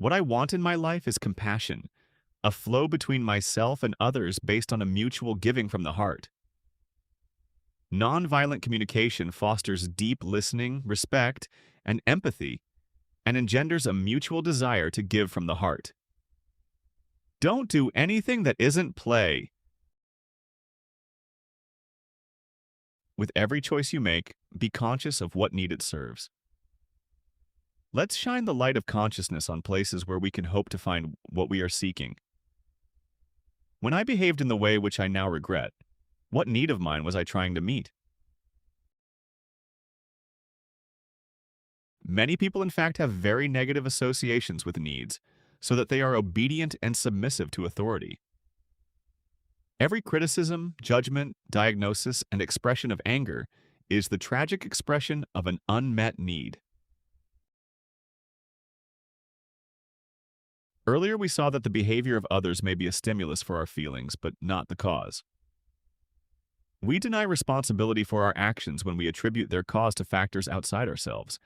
What I want in my life is compassion, a flow between myself and others based on a mutual giving from the heart. Nonviolent communication fosters deep listening, respect, and empathy, and engenders a mutual desire to give from the heart. Don't do anything that isn't play. With every choice you make, be conscious of what need it serves. Let's shine the light of consciousness on places where we can hope to find what we are seeking. When I behaved in the way which I now regret, what need of mine was I trying to meet? Many people, in fact, have very negative associations with needs, so that they are obedient and submissive to authority. Every criticism, judgment, diagnosis, and expression of anger is the tragic expression of an unmet need. Earlier, we saw that the behavior of others may be a stimulus for our feelings, but not the cause. We deny responsibility for our actions when we attribute their cause to factors outside ourselves.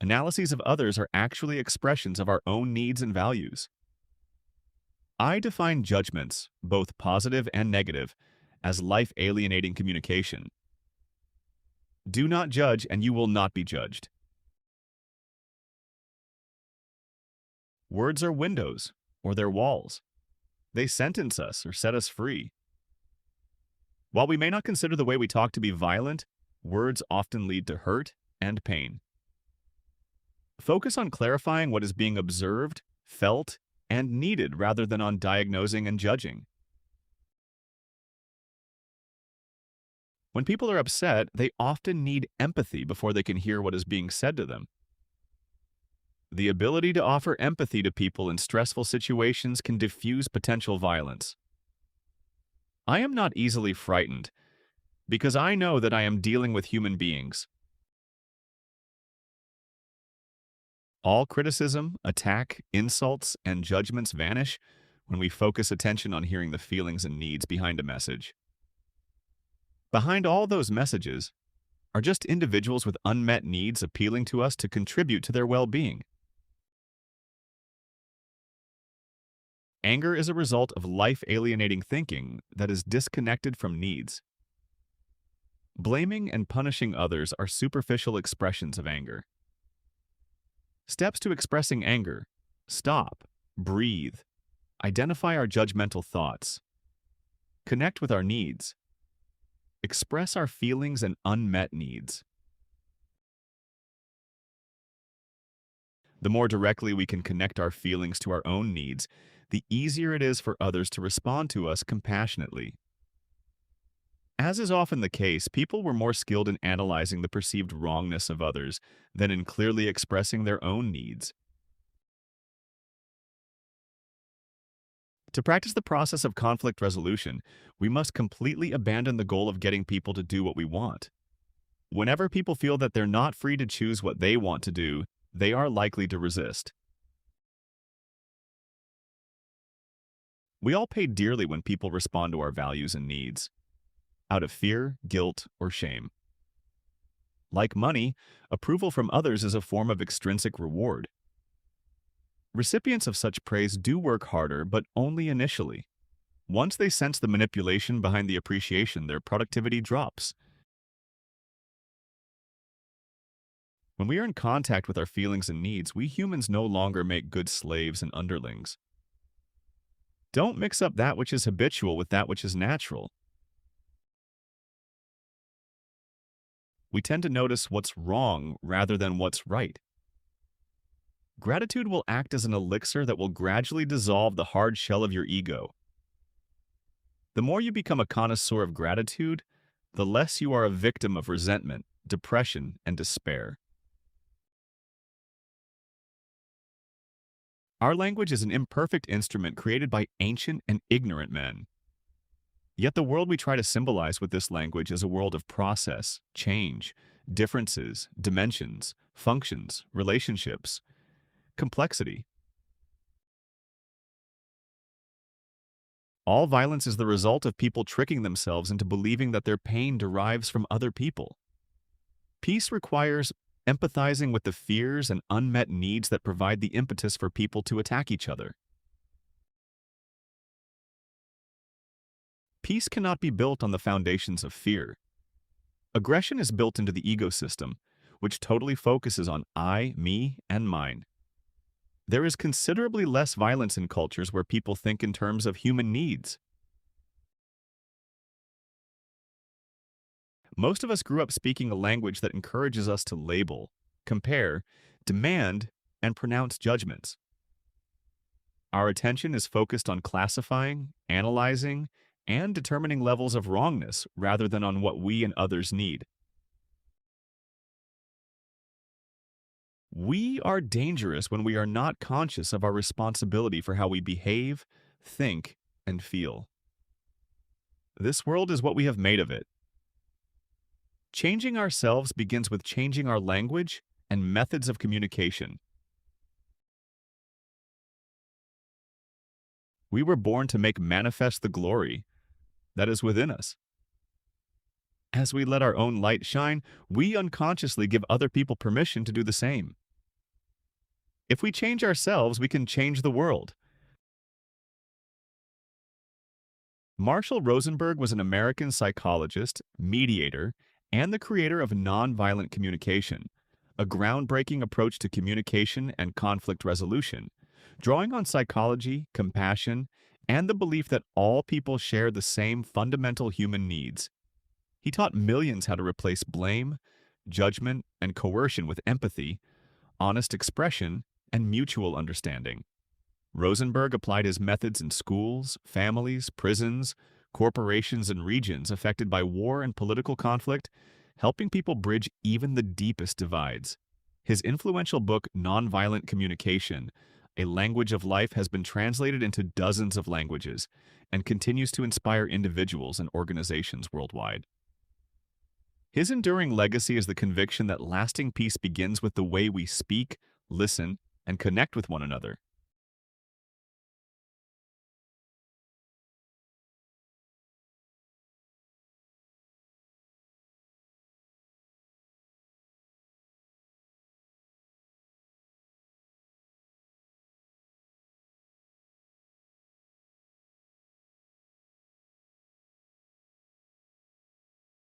Analyses of others are actually expressions of our own needs and values. I define judgments, both positive and negative, as life-alienating communication. Do not judge, and you will not be judged. Words are windows, or they're walls. They sentence us or set us free. While we may not consider the way we talk to be violent, words often lead to hurt and pain. Focus on clarifying what is being observed, felt, and needed rather than on diagnosing and judging. When people are upset, they often need empathy before they can hear what is being said to them. The ability to offer empathy to people in stressful situations can diffuse potential violence. I am not easily frightened because I know that I am dealing with human beings. All criticism, attack, insults, and judgments vanish when we focus attention on hearing the feelings and needs behind a message. Behind all those messages are just individuals with unmet needs appealing to us to contribute to their well-being. Anger is a result of life-alienating thinking that is disconnected from needs. Blaming and punishing others are superficial expressions of anger. Steps to expressing anger: stop, breathe, identify our judgmental thoughts, connect with our needs, express our feelings and unmet needs. The more directly we can connect our feelings to our own needs, the easier it is for others to respond to us compassionately. As is often the case, people were more skilled in analyzing the perceived wrongness of others than in clearly expressing their own needs. To practice the process of conflict resolution, we must completely abandon the goal of getting people to do what we want. Whenever people feel that they're not free to choose what they want to do, they are likely to resist. We all pay dearly when people respond to our values and needs, out of fear, guilt, or shame. Like money, approval from others is a form of extrinsic reward. Recipients of such praise do work harder, but only initially. Once they sense the manipulation behind the appreciation, their productivity drops. When we are in contact with our feelings and needs, we humans no longer make good slaves and underlings. Don't mix up that which is habitual with that which is natural. We tend to notice what's wrong rather than what's right. Gratitude will act as an elixir that will gradually dissolve the hard shell of your ego. The more you become a connoisseur of gratitude, the less you are a victim of resentment, depression, and despair. Our language is an imperfect instrument created by ancient and ignorant men. Yet the world we try to symbolize with this language is a world of process, change, differences, dimensions, functions, relationships, complexity. All violence is the result of people tricking themselves into believing that their pain derives from other people. Peace requires empathizing with the fears and unmet needs that provide the impetus for people to attack each other. Peace cannot be built on the foundations of fear. Aggression is built into the ecosystem, which totally focuses on I, me, and mine. There is considerably less violence in cultures where people think in terms of human needs. Most of us grew up speaking a language that encourages us to label, compare, demand, and pronounce judgments. Our attention is focused on classifying, analyzing, and determining levels of wrongness rather than on what we and others need. We are dangerous when we are not conscious of our responsibility for how we behave, think, and feel. This world is what we have made of it. Changing ourselves begins with changing our language and methods of communication. We were born to make manifest the glory that is within us. As we let our own light shine, we unconsciously give other people permission to do the same. If we change ourselves, we can change the world. Marshall Rosenberg was an American psychologist, mediator, and the creator of nonviolent communication, a groundbreaking approach to communication and conflict resolution, drawing on psychology, compassion, and the belief that all people share the same fundamental human needs. He taught millions how to replace blame, judgment, and coercion with empathy, honest expression, and mutual understanding. Rosenberg applied his methods in schools, families, prisons, corporations, and regions affected by war and political conflict, helping people bridge even the deepest divides. His influential book, Nonviolent Communication, A Language of Life, has been translated into dozens of languages and continues to inspire individuals and organizations worldwide. His enduring legacy is the conviction that lasting peace begins with the way we speak, listen, and connect with one another.